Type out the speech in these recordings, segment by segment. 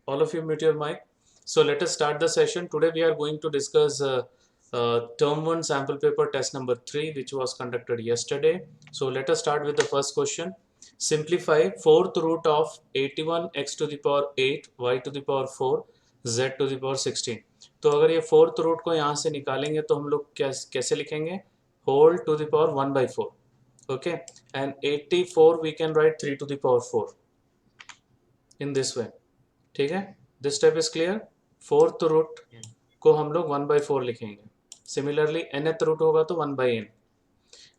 all of you mute your mic. So let us start the session. Today we are going to discuss term 1 sample paper test number 3, which was conducted yesterday. So let us start with the first question. Simplify fourth root of 81 x to the power 8 y to the power 4 z to the power 16. तो अगर ये fourth root को यहाँ से निकालेंगे तो हम लोग कैसे लिखेंगे? Whole to the power 1/4. Okay, and 84 we can write 3 to the power 4 in this way. ठीक है, this step is clear. Fourth root को हम लोग 1/4 लिखेंगे. सिमिलरली nth रूट होगा तो 1/n,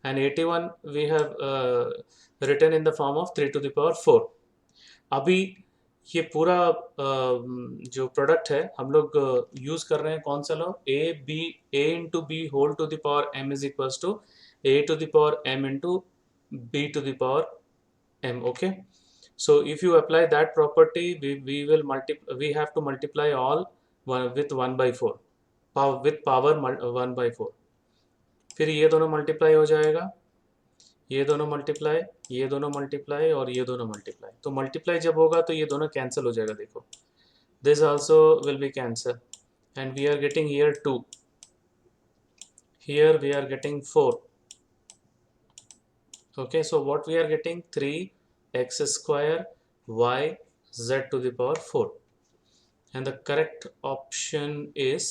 and 81 we have written in the form of 3 to the power 4. अभी ये पूरा जो प्रोडक्ट है हम लोग यूज कर रहे हैं कौन सा law? a into B whole to the power m is equal to a to the power m into b to the power m. Okay, so if you apply that property, we have to multiply all with 1/4 with power 1/4. फिर ये दोनों multiply हो जाएगा, ये दोनों multiply, ये दोनों multiply और ये दोनों मल्टीप्लाई. तो मल्टीप्लाई जब होगा तो ये दोनों कैंसिल हो जाएगा. देखो, this also will be cancel, and we are getting here 2, here we are getting 4. Okay, so what we are getting? 3x square y z to the power 4, and the correct option is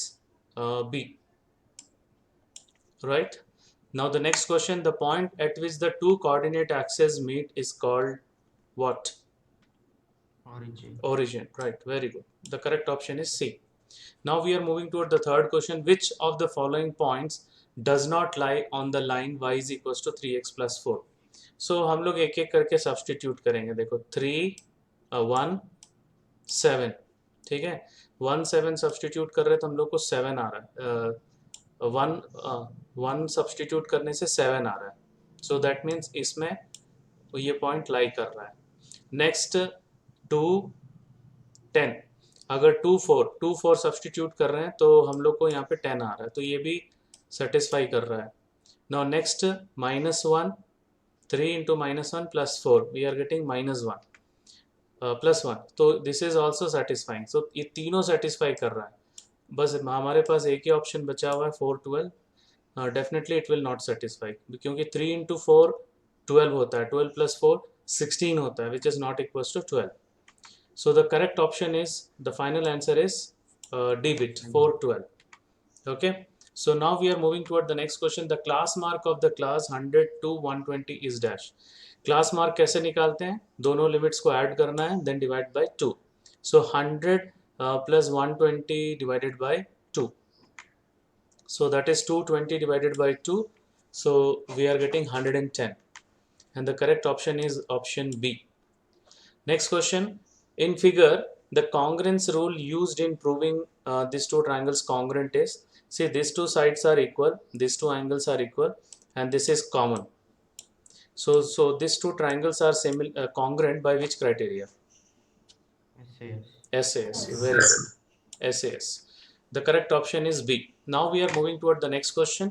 B. Right, now the next question, the point at which the two coordinate axes meet is called what? Origin. Right, very good. The correct option is C. Now we are moving toward the third question. Which of the following points does not lie on the line y is equals to 3x plus 4? So हम लोग एक एक करके substitute करेंगे. देखो 3 1 7, ठीक है, 1 7 substitute कर रहे हैं तो हम लोग को 7 आ रहा है. 1 सब्सटीट्यूट करने से 7 आ रहा है. सो दैट मीन्स इसमें ये पॉइंट लाई कर रहा है. नेक्स्ट 2 10, अगर 2 4 सब्सटीट्यूट कर रहे हैं तो हम लोग को यहाँ पे 10 आ रहा है, तो ये भी सेटिस्फाई कर रहा है. Now next -1, 3 into -1 plus 4, we are getting -1 plus 1, तो this is also satisfying. So ये तीनों सेटिस्फाई कर रहा है. बस हमारे पास एक ही ऑप्शन बचा हुआ है 4 12. Definitely it will not satisfy, क्योंकि 3 इंटू 4 12 होता है, 12 प्लस 4 16 होता है, which is not equal to 12. So the correct option is, the final answer is D bit, 4 12. Okay, so now we are moving toward the next question. The class mark of the class 100 to 120 is dash. Class mark कैसे निकालते हैं? दोनों limits को add करना है, then divide by 2. So 100 plus 120 divided by 2, so that is 220 divided by 2, so we are getting 110, and the correct option is option B. Next question. In figure, the congruence rule used in proving these two triangles congruent is, see, these two sides are equal, these two angles are equal, and this is common. So these two triangles are congruent by which criteria? SAS. Very good. SAS. The correct option is B. Now we are moving toward the next question.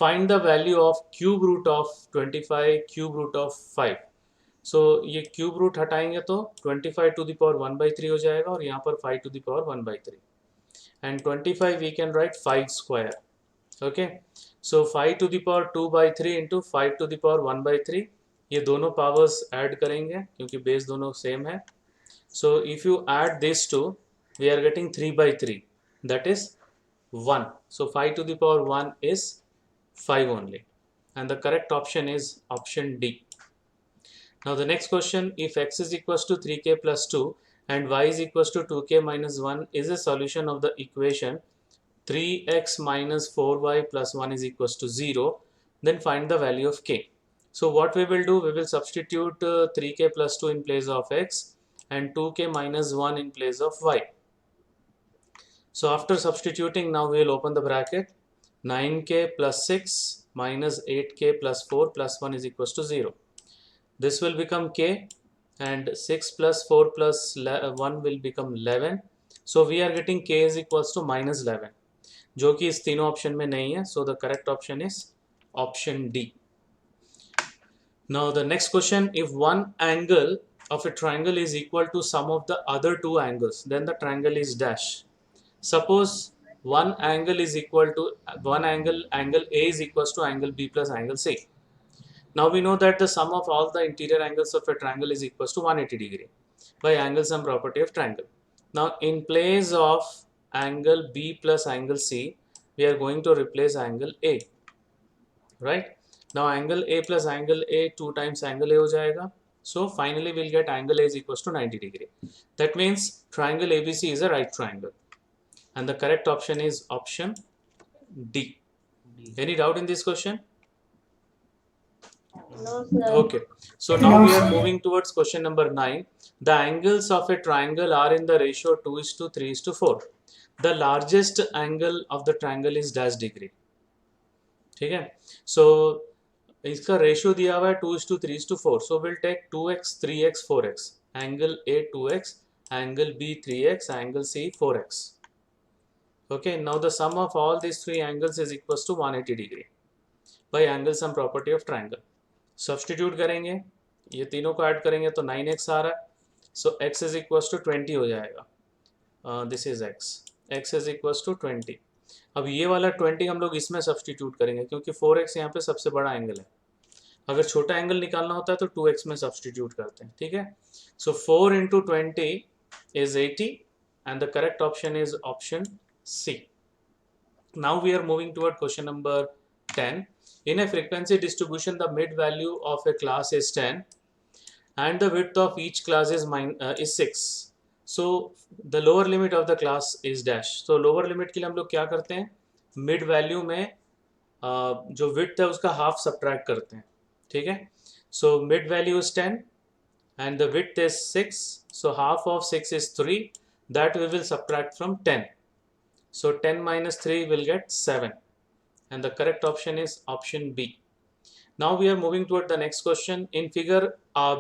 Find the value of cube root of 25 cube root of 5. So ये cube root हटाएंगे तो 25 to the power 1/3 हो जाएगा, और यहाँ पर 5 to the power 1/3, and 25 we can write 5 square. Okay, so 5 to the power 2/3 into 5 to the power 1/3, ये दोनों पावर्स ऐड करेंगे क्योंकि बेस दोनों सेम है. So if you add these two, we are getting 3/3, that is 1. So 5 to the power 1 is 5 only, and the correct option is option D. Now the next question, if x is equals to 3k plus 2 and y is equals to 2k minus 1 is a solution of the equation 3x minus 4y plus 1 is equals to 0, then find the value of k. So what we will do, we will substitute 3k plus 2 in place of x and 2k minus 1 in place of y. So after substituting, now we will open the bracket. 9k plus 6 minus 8k plus 4 plus 1 is equals to 0. This will become k, and 6 plus 4 plus 1 will become 11. So we are getting k is equals to minus 11, जो कि इस तीनों option में नहीं है. So the correct option is option D. Now the next question, if one angle of a triangle is equal to sum of the other two angles, then the triangle is dash. Suppose one angle is equal to angle A is equals to angle B plus angle C. Now we know that the sum of all the interior angles of a triangle is equals to 180 degree by angle sum property of triangle. Now in place of angle B plus angle C, we are going to replace angle A, right? Now angle A plus angle A 2 times angle A हो जाएगा. So finally we'll get angle A is equals to 90 degree. That means triangle ABC is a right triangle. And the correct option is option D. Any doubt in this question? No, sir. Okay. So now we are moving towards question number 9. The angles of a triangle are in the ratio 2:3:4. The largest angle of the triangle is dash degree. ठीक है. So इसका ratio दिया हुआ है 2:3:4. So we'll take 2x, 3x, 4x. Angle A 2x, angle B 3x, angle C 4x. Okay, now the sum of all these three angles is equals to 180 degree by angle sum property of triangle. Substitute करेंगे, ये तीनों को add करेंगे तो 9x आ रहा है. So x is equals to 20 हो जाएगा. This is x is equals to 20. अब ये वाला 20 हम लोग इसमें सब्सटीट्यूट करेंगे क्योंकि 4x यहाँ पे सबसे बड़ा एंगल है. अगर छोटा एंगल निकालना होता है तो 2x में सब्सटीट्यूट करते हैं. ठीक है. सो 4 into 20 is 80 and the correct option is option C. Now we are moving toward question number 10. In a frequency distribution, the mid value of a class is 10 and the width of each class is 6. So the lower limit of the class is dash. So lower limit के लिए हम लोग क्या करते हैं, mid value में जो width है उसका half subtract करते हैं. ठीक है. So mid value is 10 and the width is 6. So half of 6 is 3. That we will subtract from 10. So 10 minus 3 will get 7 and the correct option is option B. Now we are moving toward the next question. In figure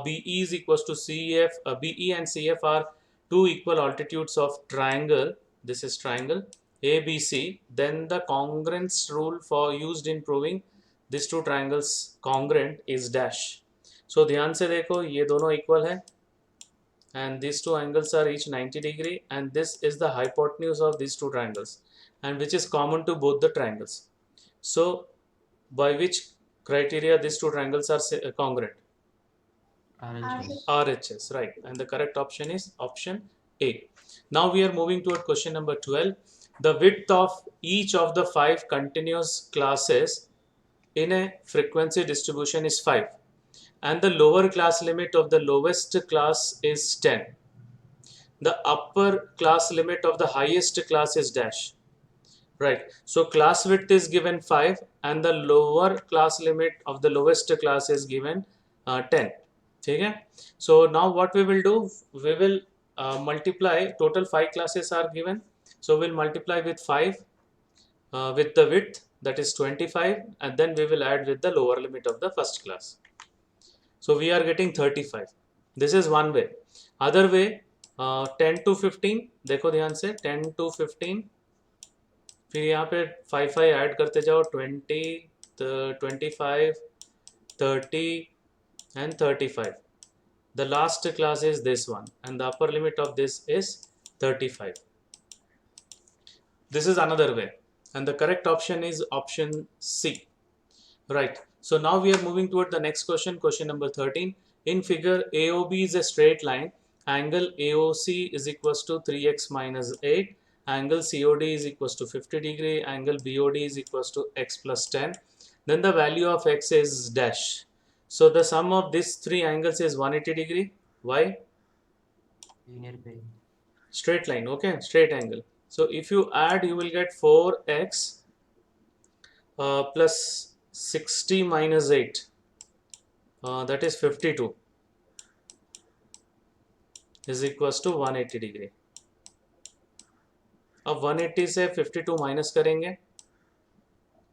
BE is equals to CF. BE and CF are two equal altitudes of triangle. This is triangle ABC. Then the congruence rule for used in proving these two triangles congruent is dash. So ध्यान से देखो, ये दोनों equal है and these two angles are each 90 degree and this is the hypotenuse of these two triangles and which is common to both the triangles. So by which criteria these two triangles are congruent? RHS, right, and the correct option is option A. Now we are moving toward question number 12. The width of each of the 5 continuous classes in a frequency distribution is 5 and the lower class limit of the lowest class is 10. The upper class limit of the highest class is dash. Right. So class width is given 5 and the lower class limit of the lowest class is given 10. ठीक है. So now what we will do, we will multiply. Total 5 classes are given. So we'll multiply with 5 with the width, that is 25, and then we will add with the lower limit of the first class. So we are getting 35. This is one way. Other way, 10 to 15. देखो ध्यान से, 10 to 15. फिर यहाँ पे 5 add करते जाओ, 20, 25, 30 and 35. The last class is this one and the upper limit of this is 35. This is another way and the correct option is option C. Right. So now we are moving toward the next question, question number 13. In figure, AOB is a straight line. Angle AOC is equals to 3x minus 8. Angle COD is equals to 50 degree. Angle BOD is equals to x plus 10. Then the value of x is dash. So the sum of these three angles is 180 degree. Why? Linear pair. Straight line. Okay, straight angle. So if you add, you will get 4x plus 60 minus 8. That is 52 is equals to 180 degree. अब 180 से 52 minus करेंगे,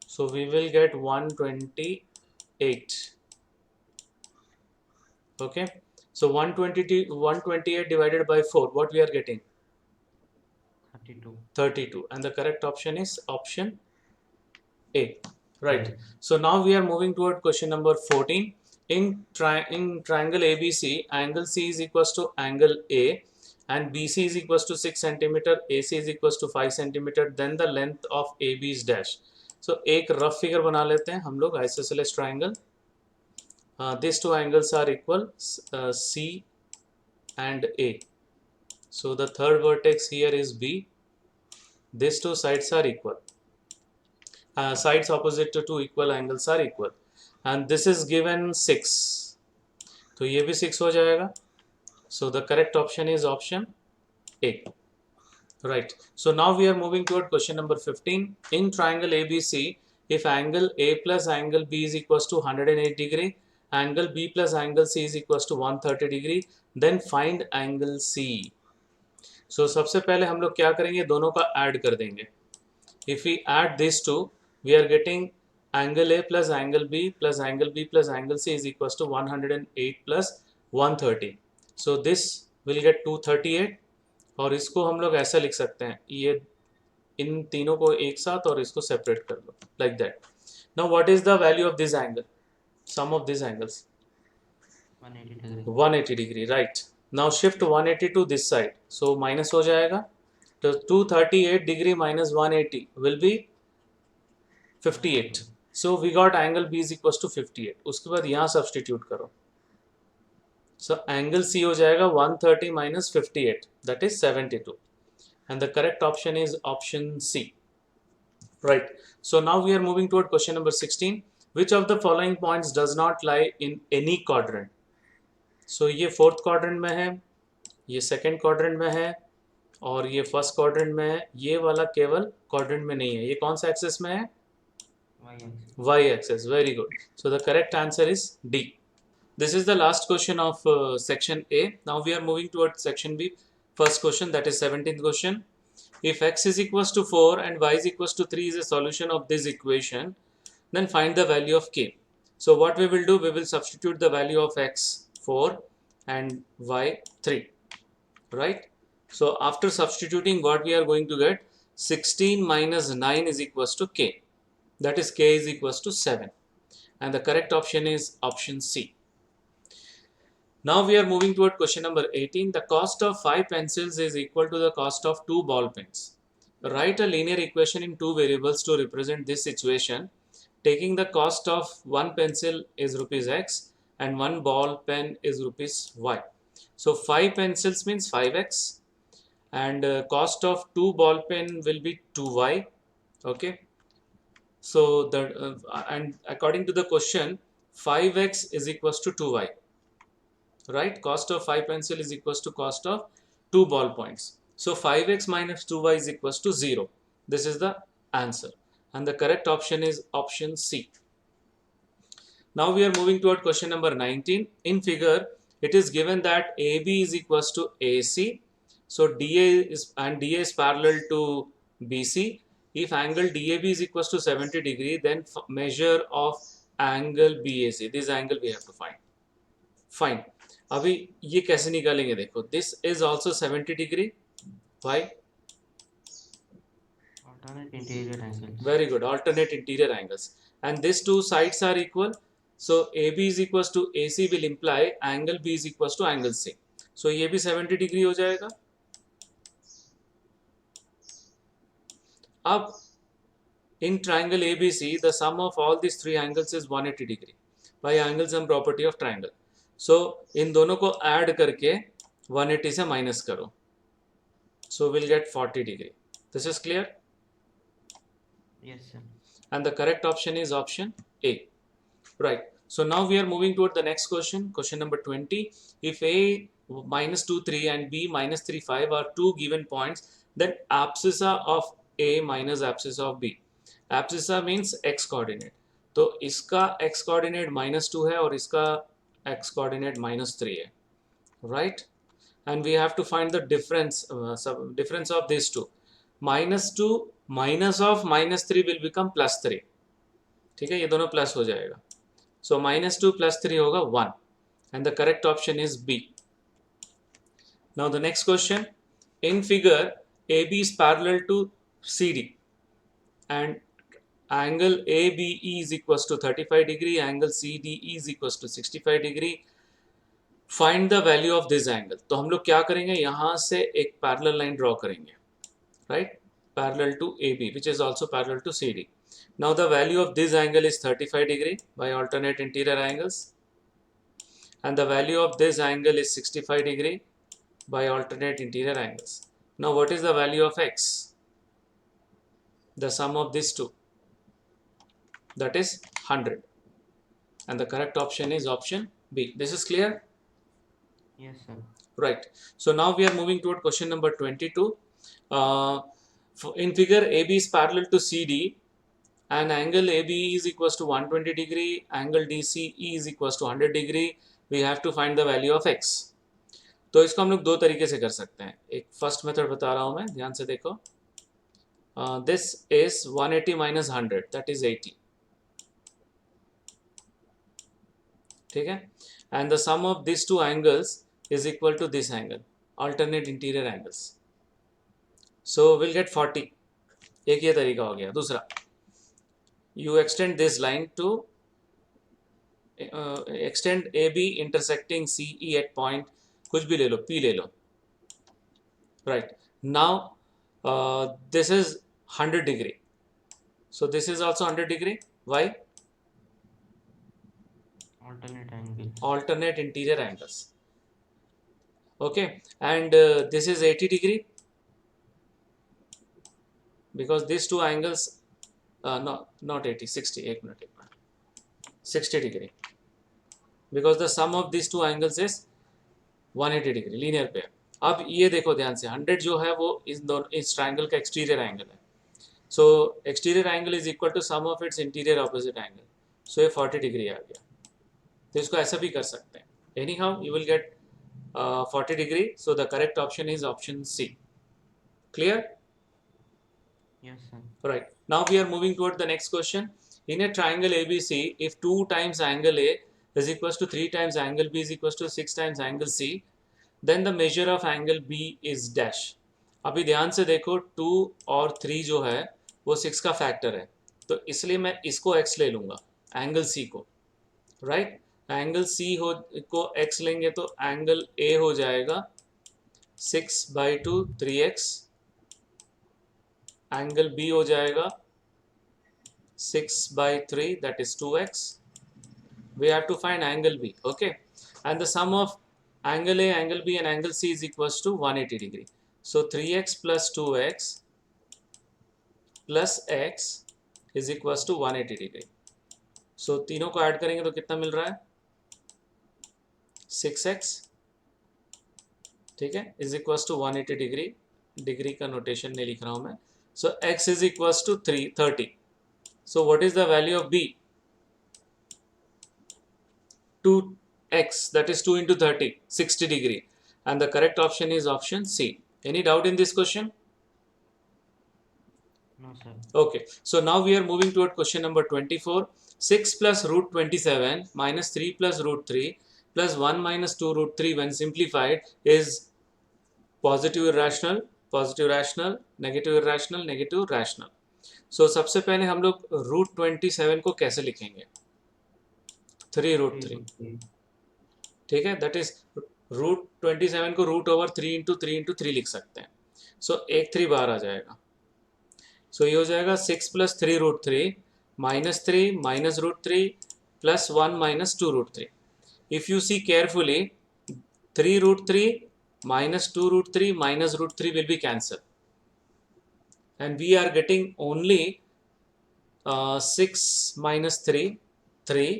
so we will get 128. Okay, so 128 divided by 4, what we are getting? 32, and the correct option is option A. Right. So now we are moving toward question number 14. in triangle ABC, angle C is equals to angle A and BC is equals to 6 centimeter, AC is equals to 5 centimeter, then the length of AB is dash. So एक rough figure बना लेते हैं हम लोग isosceles triangle. These two angles are equal, C and A. So the third vertex here is B. These two sides are equal. Sides opposite to two equal angles are equal. And this is given 6. तो ये भी 6 हो जाएगा. So the correct option is option A. Right. So now we are moving toward question number 15. In triangle ABC, if angle A plus angle B is equals to 108 degree, angle B plus angle C is equals to 130 degree, then find angle C. So सबसे पहले हम लोग क्या करेंगे, दोनों का add कर देंगे. If we add these two, we are getting angle A plus angle B plus angle B plus angle C is equals to 108 plus 130. So this will get 238 और इसको हम लोग ऐसा लिख सकते हैं, ये इन तीनों को एक साथ और इसको सेपरेट कर लो like that. Now what is the value of this angle, sum of this angles 180 degree. 180 degree. Right. Now shift 180 to this side, so minus हो जाएगा. तो 238 degree minus 180 will be 58. So we got angle b is equal to 58. उसके बाद यहाँ substitute करो. So angle C हो जाएगा 130 minus 58, that is 72. And the correct option is option C. Right. So now we are moving toward question number 16. Which of the following points does not lie in any quadrant? So ये fourth quadrant में है, ये second quadrant में है और ये first quadrant में है. ये वाला केवल quadrant में नहीं है. ये कौन सा axis में है? Y-axis. Y axis. Very good. So the correct answer is D. This is the last question of section A. Now we are moving towards section B. First question, that is 17th question. If x is equals to 4 and y is equals to 3 is a solution of this equation, then find the value of k. So what we will do, we will substitute the value of x 4 and y 3. Right? So after substituting, what we are going to get, 16 minus 9 is equals to k. That is k is equals to 7. And the correct option is option C. Now we are moving toward question number 18. The cost of 5 pencils is equal to the cost of 2 ball pens. Write a linear equation in 2 variables to represent this situation. Taking the cost of 1 pencil is rupees x and 1 ball pen is rupees y. So 5 pencils means 5x and cost of 2 ball pen will be 2y. Okay. So and according to the question, 5x is equals to 2y. Right, cost of 5 pencil is equals to cost of 2 ball points. So 5x minus 2y is equals to 0. This is the answer and the correct option is option C. Now we are moving toward question number 19. In figure, it is given that AB is equals to AC. So DA is parallel to BC. If angle DAB is equals to 70 degree, then measure of angle BAC. This angle we have to find. Fine. अभी ये कैसे निकालेंगे, देखो, this is also 70 degree. Why? Alternate interior angles. Very good, alternate interior angles. And these two sides are equal. So AB is equals to AC will imply angle B is equals to angle C. So ये भी 70 degree हो जाएगा. अब in triangle ABC, the sum of all these three angles is 180 degree by angle sum property of triangle. So इन दोनों को add करके 180 से minus करो. So we'll get 40 degree. This is clear? Yes, sir. And the correct option is option A. Right. So now we are moving toward the next question. Question number 20. If A minus 2, 3 and B minus 3, 5 are two given points, then abscissa of A minus abscissa of B. Abscissa means x coordinate. तो इसका x coordinate -2 है और इसका x coordinate -3 है. Right? And we have to find the difference of these two. -2 minus of -3 will become +3. ठीक है, ये दोनों प्लस हो जाएगा. So -2 + 3 होगा 1 and the correct option is B. Now the next question. In figure, AB is parallel to CD and angle ABE is equals to 35 degree, angle CDE is equals to 65 degree. Find the value of this angle. तो हम लोग क्या करेंगे, यहाँ से एक parallel line draw करेंगे, right? Parallel to AB, which is also parallel to CD. Now the value of this angle is 35 degree by alternate interior angles, and the value of this angle is 65 degree by alternate interior angles. Now what is the value of X? The sum of these two, that is 100, and the correct option is option B. This is clear? Yes, sir. Right. So now we are moving toward question number 22. In figure, AB is parallel to CD, and angle AB is equals to 120 degree, angle DCE is equals to 100 degree. We have to find the value of X. तो इसको हम लोग दो तरीके से कर सकते हैं. एक फर्स्ट मेथड बता रहा हूँ मैं, ध्यान से देखो. This is 180 minus 100, that is 80. ठीक है? And the sum of these two angles is equal to this angle, alternate interior angles. So we'll get 40. एक ये तरीका हो गया. दूसरा, you extend this line to extend AB intersecting CE at point, कुछ भी ले लो, P ले लो. Right. Now this is 100 degree. So this is also 100 degree. Why? Alternate angles. Alternate interior angles. Okay. And this is 80 degree. Because these two angles, no, not 80, 60, 60 degree. Because the sum of these two angles is 180 degree, linear pair. अब ये देखो ध्यान से, 100 जो है वो इस triangle का एक्सटीरियर एंगल है. So exterior angle is equal to sum of its interior opposite angle. So ये 40 डिग्री आ गया. तो इसको ऐसा भी कर सकते हैं. Anyhow you will get 40 degree. So the correct option is option C. Clear? Yes, sir. Right. Now we are moving toward the next question. In a triangle ABC, if 2 times angle A is equals to 3 times angle B is equals to 6 times angle C, then the measure of angle B is dash. अभी ध्यान से देखो, 2 और 3 जो है वो 6 का factor है, तो इसलिए मैं इसको x ले लूँगा, एंगल C को. राइट. एंगल C को x लेंगे तो एंगल A हो जाएगा 6/2 3x. एंगल B हो जाएगा 6/3, that is 2x. We have to find angle B. Okay. And the sum of angle A, angle B and angle C is equals to 180 degree. So 3x plus 2x plus x is equals to 180 degree. So तीनों को add करेंगे तो कितना मिल रहा है? 6x. ठीक है, is equals to 180 degree. Degree का नोटेशन नहीं लिख रहा हूं मैं. So x is equals to 30. So what is the value of B? 2x, that is 2 into 30, 60 degree. And the correct option is option C. Any doubt in this question? No, sir. Okay. So now we are moving toward question number 24. 6 plus root 27 minus 3 plus root 3 plus 1 minus 2 root 3 when simplified is positive irrational, negative irrational, negative rational. So सबसे पहले हम लोग root 27 को कैसे लिखेंगे? 3 root 3. ठीक है, that is root 27 को रूट ओवर 3 इंटू 3 लिख सकते हैं. सो एक 3 बाहर आ जाएगा. सो ये हो जाएगा 6 plus 3 root 3 minus 3 minus root 3 plus 1 minus 2 root 3. If you see carefully, 3 root 3 minus 2 root 3 minus root 3 will be cancelled, and we are getting only 6 minus 3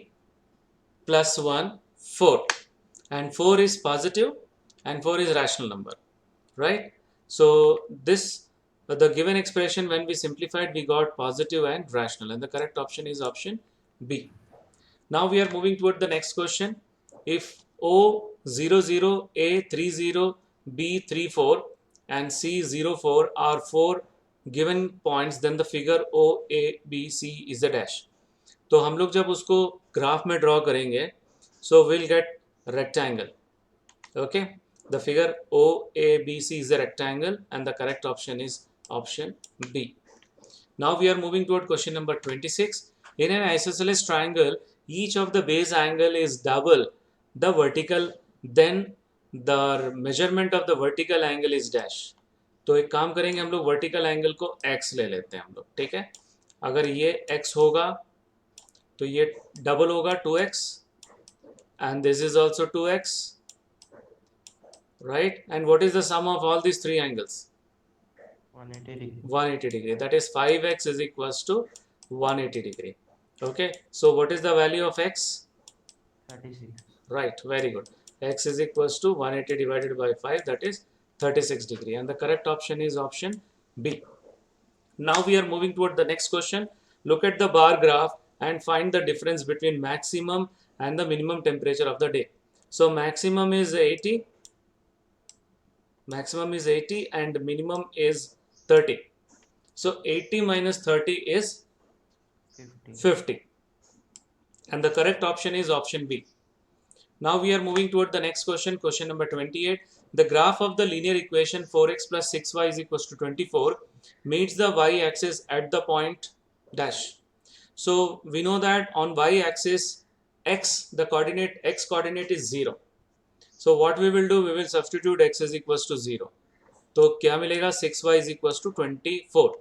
plus 1 4, and 4 is positive and 4 is rational number, right? So this the given expression, when we simplified, we got positive and rational, and the correct option is option B. Now we are moving toward the next question. If O 00, A 30, B 34 and C 04 are 4 given points, then the figure O A B C is a dash. तो हम लोग जब उसको graph में draw करेंगे, so we'll get rectangle. Okay, the figure O A B C is a rectangle, and the correct option is option B. Now we are moving toward question number 26. In an isosceles triangle, each of the base angle is double the vertical, then the measurement of the vertical angle is dash. तो एक काम करेंगे हम लोग, vertical angle को x ले लेते हैं हम लोग, ठीक है. अगर ये x होगा तो ये डबल होगा 2x, and this is also 2x, right? And what is the sum of all these three angles? 180 degree. 180 degree. That is 5x is equals to 180 degree. Okay, so what is the value of x? 36. Right, very good. X is equals to 180 divided by 5, that is 36 degree, and the correct option is option B. Now we are moving toward the next question. Look at the bar graph and find the difference between maximum and the minimum temperature of the day. So maximum is 80, and minimum is 30. So 80 minus 30 is 50, and the correct option is option B. Now we are moving toward the next question, question number 28. The graph of the linear equation 4x plus 6y is equals to 24 meets the y-axis at the point dash. So we know that on y-axis x, the coordinate x coordinate is 0. So what we will do, we will substitute x is equals to 0. तो क्या मिलेगा, 6y is equals to 24.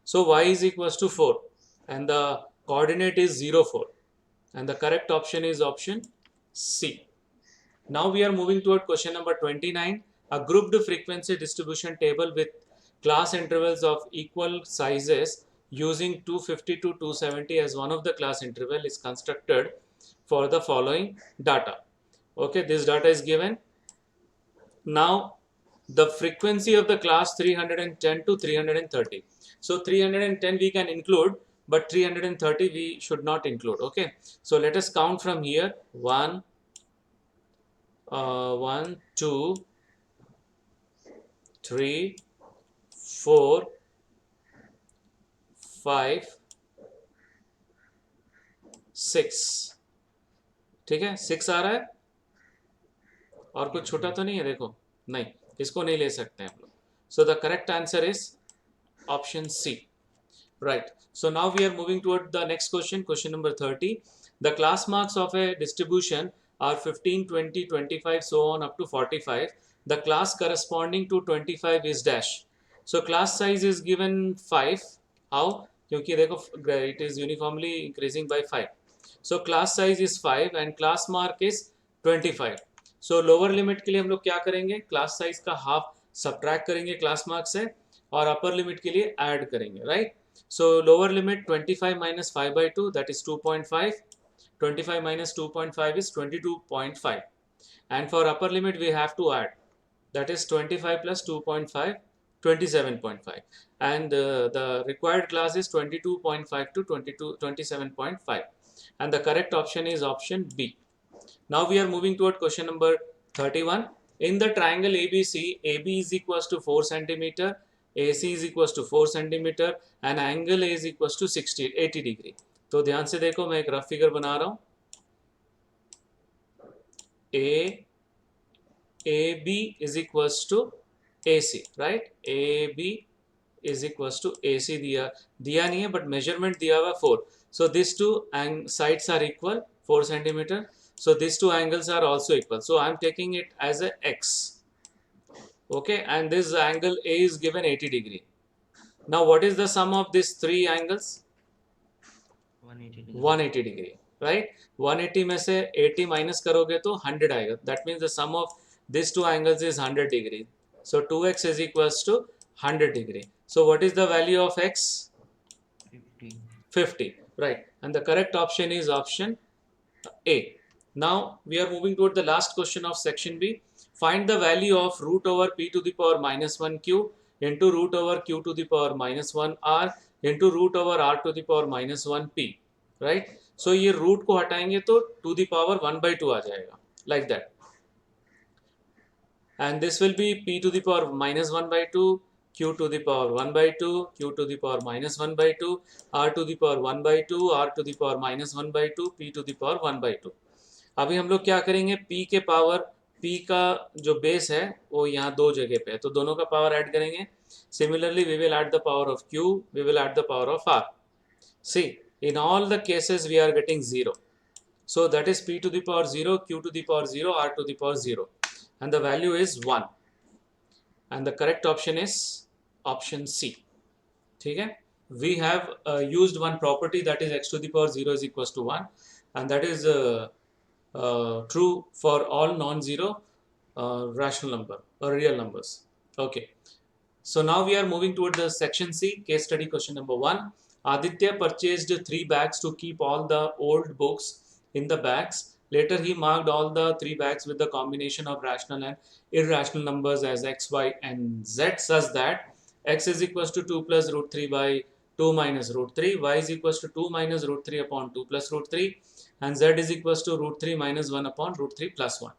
So y is equals to 4 and the coordinate is 0, 4. And the correct option is option C. Now we are moving toward question number 29. A grouped frequency distribution table with class intervals of equal sizes using 250 to 270 as one of the class interval is constructed for the following data. Okay, this data is given. Now the frequency of the class 310 to 330. So 310 we can include, but 330 we should not include. Okay, so let us count from here. 1, 2, 3, 4, 5, 6. ठीक है, 6 आ रहा है और कुछ छोटा तो नहीं है, देखो नहीं, इसको नहीं ले सकते हैं हम लोग. So the correct answer is option C. Right. So now we are moving toward the next question, question number 30. The class marks of a distribution are 15, 20, 25, so on up to 45. The class corresponding to 25 is dash. So class size is given 5. How? क्योंकि देखो it is uniformly increasing by 5. So class size is 5 and class mark is 25. So lower limit के लिए हम लोग क्या करेंगे, class size का half subtract करेंगे class mark से और upper limit के लिए add करेंगे, right? So lower limit 25 minus 5 by 2, that is 2.5. 25 minus 2.5 is 22.5. And for upper limit we have to add, that is 25 plus 2.5, 27.5. And the required class is 22.5 to 27.5. And the correct option is option B. Now we are moving toward question number 31. In the triangle ABC, AB is equals to 4 centimeter, AC is equals to 4 centimeter and angle A is equals to 80 degree. तो ध्यान से देखो, मैं एक rough figure बना रहा हूँ. AB is equals to AC, right? AB is equals to AC दिया नहीं है, but measurement दिया हुआ 4. So these two sides are equal, 4 centimeter. So these two angles are also equal. So I am taking it as a X. Okay, and this angle A is given 80 degree. Now what is the sum of these three angles? 180 degree, right? 180 में से 80 minus करोगे तो 100 आएगा. That means the sum of these two angles is 100 degree. So 2x is equals to 100 degree. So what is the value of x? 50, right? And the correct option is option A. Now we are moving toward the last question of section B. Find the value of root over p to the power minus 1 q into root over q to the power minus 1 r into root over r to the power minus 1 p, right? So ये root को हटाएंगे तो to the power 1 by 2 आ जाएगा, like that. And this will be p to the power minus 1 by 2, q to the power 1 by 2, q to the power minus 1 by 2, r to the power 1 by 2, r to the power minus 1 by 2, p to the power 1 by 2. अभी हम लोग क्या करेंगे, p के power P का जो base है वो यहाँ दो जगह पे है, तो दोनों का पावर ऐड करेंगे. Similarly, we will add the power of Q, we will add the power of R. See, in all the cases we are getting 0. So that is P to the power 0, Q to the power 0, R to the power 0. And the value is 1. And the correct option is option C. ठीक है. We have used one property, that is x to the power 0 is equals to 1, and that is true for all non-zero rational number or real numbers. Okay. So now we are moving toward the section C, case study question number 1. Aditya purchased 3 bags to keep all the old books in the bags. Later he marked all the 3 bags with the combination of rational and irrational numbers as x, y and z, such that x is equals to 2 plus root 3 by 2 minus root 3, y is equals to 2 minus root 3 upon 2 plus root 3, and z is equals to root 3 minus 1 upon root 3 plus 1.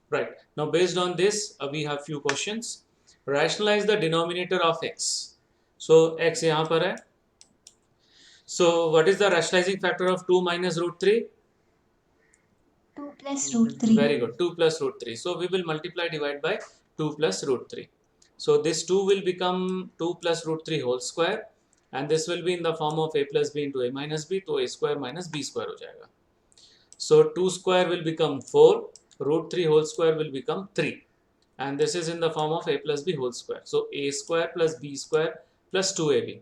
Right. Now based on this, we have few questions. Rationalize the denominator of x. So x यहाँ पर है. So what is the rationalizing factor of 2 minus root 3? 2 plus root 3. Very good. 2 plus root 3. So we will multiply divide by 2 plus root 3. So this 2 will become 2 plus root 3 whole square, and this will be in the form of a plus b into a minus b, तो a square minus b square हो जाएगा. So 2 square will become 4, root 3 whole square will become 3, and this is in the form of a plus b whole square. So a square plus b square plus 2ab,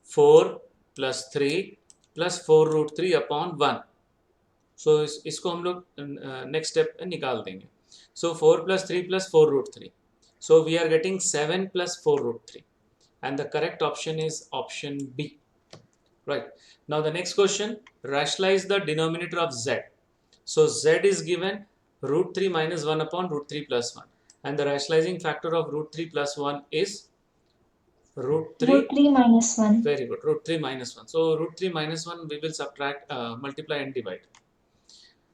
4 plus 3 plus 4 root 3 upon 1. So इसको हम लोग next step पे निकाल देंगे. So 4 plus 3 plus 4 root 3. So we are getting 7 plus 4 root 3, and the correct option is option B. Right. Now the next question, rationalize the denominator of z. So z is given root 3 minus 1 upon root 3 plus 1, and the rationalizing factor of root 3 plus 1 is root 3. Root 3 minus 1. Very good. Root 3 minus 1. So root 3 minus 1 we will subtract, multiply and divide.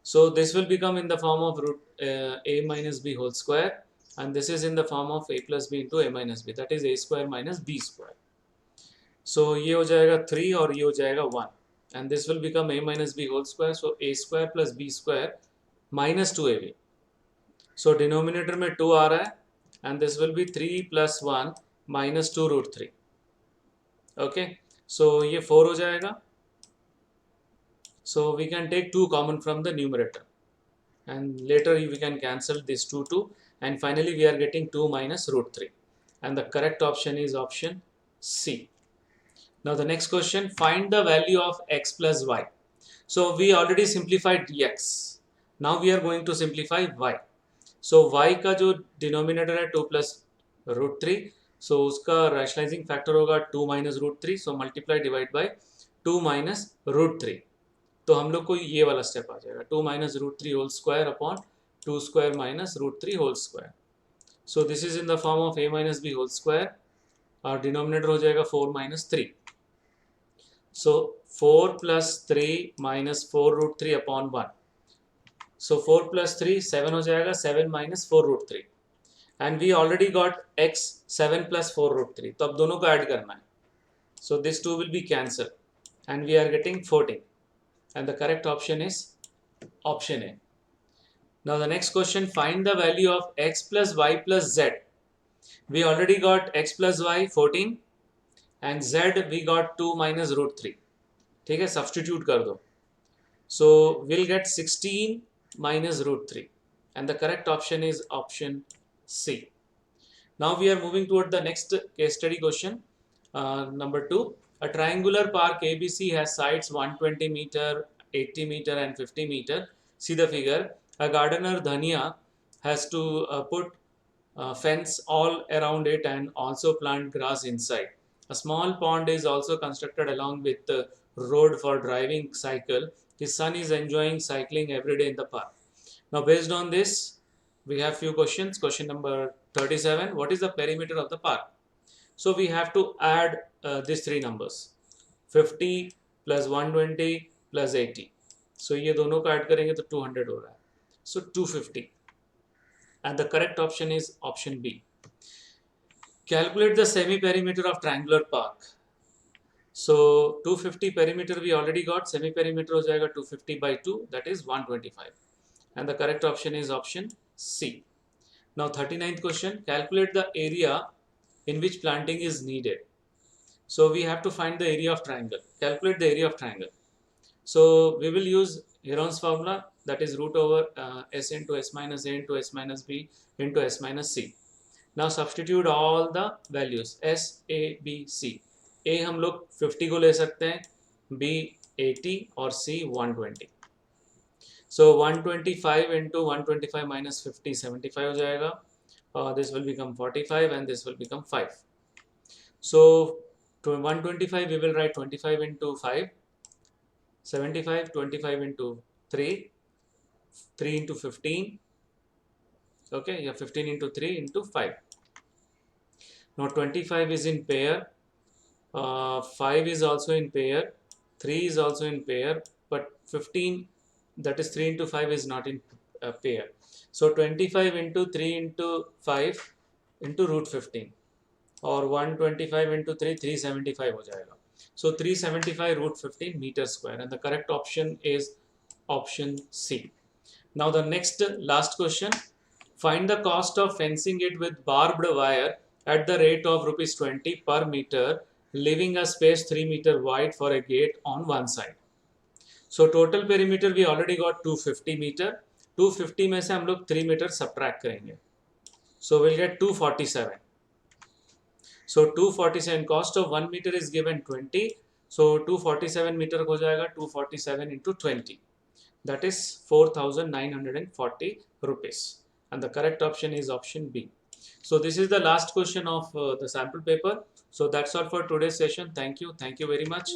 So this will become in the form of root a minus b whole square, and this is in the form of a plus b into a minus b, that is a square minus b square. So ये हो जाएगा 3 और ये हो जाएगा 1, and this will become a minus b whole square. So a square plus b square minus 2ab. So denominator में 2 आ रहा है, and this will be 3 plus 1 minus 2 root 3. Okay. So ये 4 हो जाएगा. So we can take 2 common from the numerator, and later we can cancel this 2, and finally we are getting 2 minus root 3, and the correct option is option C. Now the next question, find the value of x plus y. So we already simplified x. Now we are going to simplify y. So y का जो denominator है 2 plus root 3, so उसका rationalizing factor होगा 2 minus root 3, so multiply divide by 2 minus root 3. तो हम लोग को ये वाला स्टेप आ जाएगा 2 minus root 3 whole square upon 2 square minus root 3 whole square. So this is in the form of a minus b whole square, और denominator हो जाएगा 4 minus 3. So 4 plus 3 minus 4 root 3 upon 1. So 4 plus 3 7 हो जाएगा, 7 minus 4 root 3, and we already got x 7 plus 4 root 3, तो अब दोनों को add करना है. So this 2 will be cancelled, and we are getting 14, and the correct option is option A. Now the next question, find the value of x plus y plus z. We already got x plus y 14, and z we got 2 minus root 3. ठीक है, substitute कर दो. So we'll get 16 minus root 3, and the correct option is option C. Now we are moving toward the next case study question, number 2. A triangular park ABC has sides 120 meter, 80 meter and 50 meter. See the figure. A gardener Dhania has to put fence all around it and also plant grass inside. A small pond is also constructed along with the road for driving cycle. His son is enjoying cycling every day in the park. Now based on this, we have few questions. Question number 37, what is the perimeter of the park? So we have to add these three numbers, 50 plus 120 plus 80. So ये दोनों को add करेंगे तो 200 हो रहा है. So 250, and the correct option is option B. Calculate the semi perimeter of triangular park. So 250 perimeter we already got, semi perimeter हो जाएगा 250 by 2, that is 125, and the correct option is option C. Now 39th question, calculate the area in which planting is needed. So we have to find the area of triangle. Calculate the area of triangle. So we will use Heron's formula, that is root over S into S minus A into S minus B into S minus C. Now substitute all the values S, A, B, C. A हम लोग 50 को ले सकते हैं, B 80 और C 120. So 125 into 125 minus 50 75 हो जाएगा. This will become 45 and this will become 5. So to 125 we will write 25 into 5, 75, 25 into 3, 3 into 15. Okay, yeah, 15 into 3 into 5. Now 25 is in pair, 5 is also in pair, 3 is also in pair, but 15, that is 3 into 5 is not in pair. So 25 into 3 into 5 into root 15, or 125 into 3, 375 हो जाएगा. So 375 root 15 meter square, and the correct option is option C. Now the next last question, find the cost of fencing it with barbed wire at the rate of rupees 20 per meter, leaving a space 3 meter wide for a gate on one side. So total perimeter we already got 250 meter. 250 में से हम लोग 3 meter subtract करेंगे. So we'll get 247. So 247, cost of 1 meter is given 20. So 247 meter हो जाएगा 247 into 20. That is 4,940 rupees. And the correct option is option B. So this is the last question of the sample paper. So that's all for today's session. Thank you. Thank you very much.